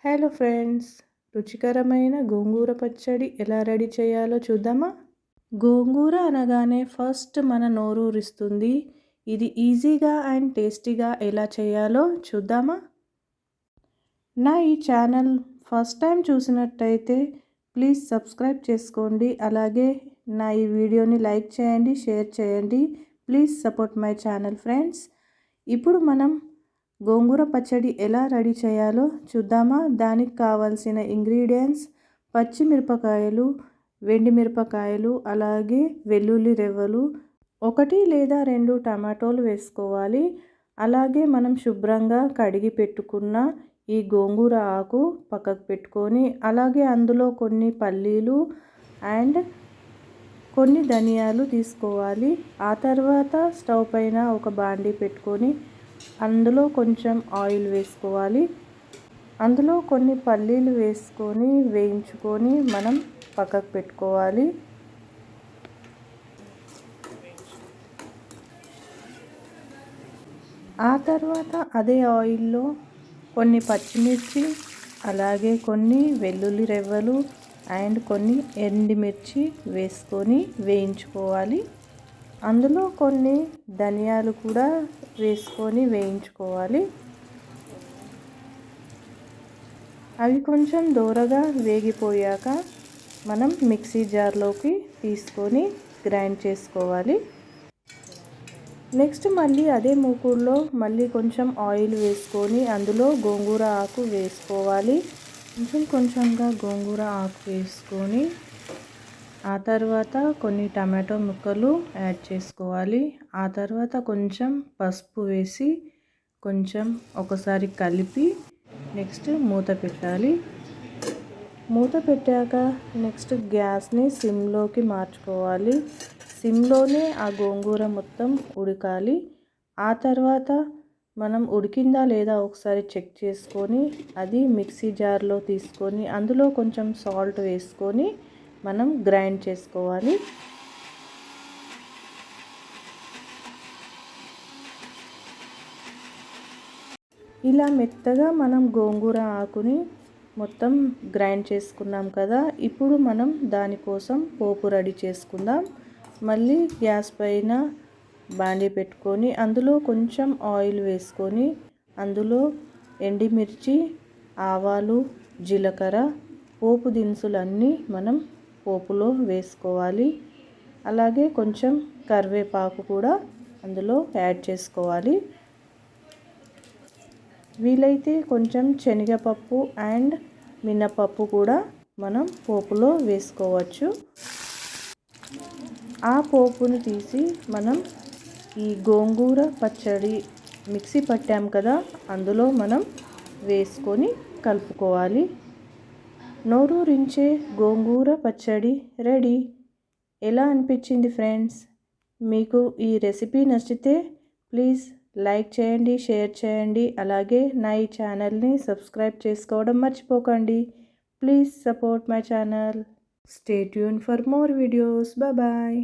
Hello friends, రుచికరమైన గోంగూర పచ్చడి ఎలా రెడీ చేయాలో చూద్దామా? గోంగూర అనగానే ఫస్ట్ మన నోరూరిస్తుంది. ఇది ఈజీగా అండ్ టేస్టీగా ఎలా చేయాలో చూద్దామా? నా ఈ ఛానల్ ఫస్ట్ టైం చూసినట్టయితే ప్లీజ్ సబ్స్క్రైబ్ చేసుకోండి. అలాగే నా ఈ వీడియోని లైక్ చేయండి, షేర్ చేయండి. Please support my channel friends. ఇప్పుడు మనం గోంగూర పచ్చడి ఎలా రెడీ చేయాలో చూద్దామా? దానికి కావాల్సిన ఇంగ్రీడియంట్స్ పచ్చిమిరపకాయలు, వెండి మిరపకాయలు, అలాగే వెల్లుల్లి రెవ్వలు, 1 లేదా 2 టమాటోలు వేసుకోవాలి. అలాగే మనం శుభ్రంగా కడిగి పెట్టుకున్న ఈ గోంగూర ఆకు పక్కకు పెట్టుకొని, అలాగే అందులో కొన్ని పల్లీలు అండ్ కొన్ని ధనియాలు తీసుకోవాలి. ఆ తర్వాత స్టవ్ పైన ఒక బాండీ పెట్టుకొని అందులో కొంచెం ఆయిల్ వేసుకోవాలి. అందులో కొన్ని పల్లీలు వేసుకొని వేయించుకొని మనం పక్కకు పెట్టుకోవాలి. ఆ తర్వాత అదే ఆయిల్లో కొన్ని పచ్చిమిర్చి, అలాగే కొన్ని వెల్లుల్లి రెవ్వలు అండ్ కొన్ని ఎండుమిర్చి వేసుకొని వేయించుకోవాలి. అందులో కొన్ని ధనియాలు కూడా వేసుకొని వేయించుకోవాలి. అవి కొంచెం దోరగా వేగిపోయాక మనం మిక్సీ జార్లోకి తీసుకొని గ్రైండ్ చేసుకోవాలి. నెక్స్ట్ మళ్ళీ అదే మూకుడులో మళ్ళీ కొంచెం ఆయిల్ వేసుకొని అందులో గోంగూర ఆకు వేసుకోవాలి. కొంచెంగా గోంగూర ఆకు వేసుకొని ఆ తర్వాత కొన్ని టమాటో ముక్కలు యాడ్ చేసుకోవాలి. ఆ తర్వాత కొంచెం పసుపు వేసి కొంచెం ఒకసారి కలిపి నెక్స్ట్ మూత పెట్టాలి. మూత పెట్టాక నెక్స్ట్ గ్యాస్ని సిమ్లోకి మార్చుకోవాలి. సిమ్లోనే ఆ గోంగూర మొత్తం ఉడకాలి. ఆ తర్వాత మనం ఉడికిందా లేదా ఒకసారి చెక్ చేసుకొని అది మిక్సీ జార్లో తీసుకొని అందులో కొంచెం సాల్ట్ వేసుకొని మనం గ్రైండ్ చేసుకోవాలి. ఇలా మెత్తగా మనం గోంగూర ఆకుని మొత్తం గ్రైండ్ చేసుకున్నాం కదా. ఇప్పుడు మనం దానికోసం పోపు రెడీ చేసుకుందాం. మళ్ళీ గ్యాస్ పైన బాండీ పెట్టుకొని అందులో కొంచెం ఆయిల్ వేసుకొని అందులో ఎండుమిర్చి, ఆవాలు, జీలకర్ర, పోపు దినుసులన్నీ మనం పోపులో వేసుకోవాలి. అలాగే కొంచెం కరివేపాకు కూడా అందులో యాడ్ చేసుకోవాలి. వీలైతే కొంచెం శనగపప్పు అండ్ మినపప్పు కూడా మనం పోపులో వేసుకోవచ్చు. ఆ పోపుని తీసి మనం ఈ గోంగూర పచ్చడి మిక్సీ పట్టాం కదా అందులో మనం వేసుకొని కలుపుకోవాలి. నోరూరించే గోంగూర పచ్చడి రెడీ. ఎలా అనిపించింది ఫ్రెండ్స్? మీకు ఈ రెసిపీ నచ్చితే ప్లీజ్ లైక్ చేయండి, షేర్ చేయండి. అలాగే నా ఈ ఛానల్ని సబ్స్క్రైబ్ చేసుకోవడం మర్చిపోకండి. Please support my channel. Stay tune for more videos. Bye.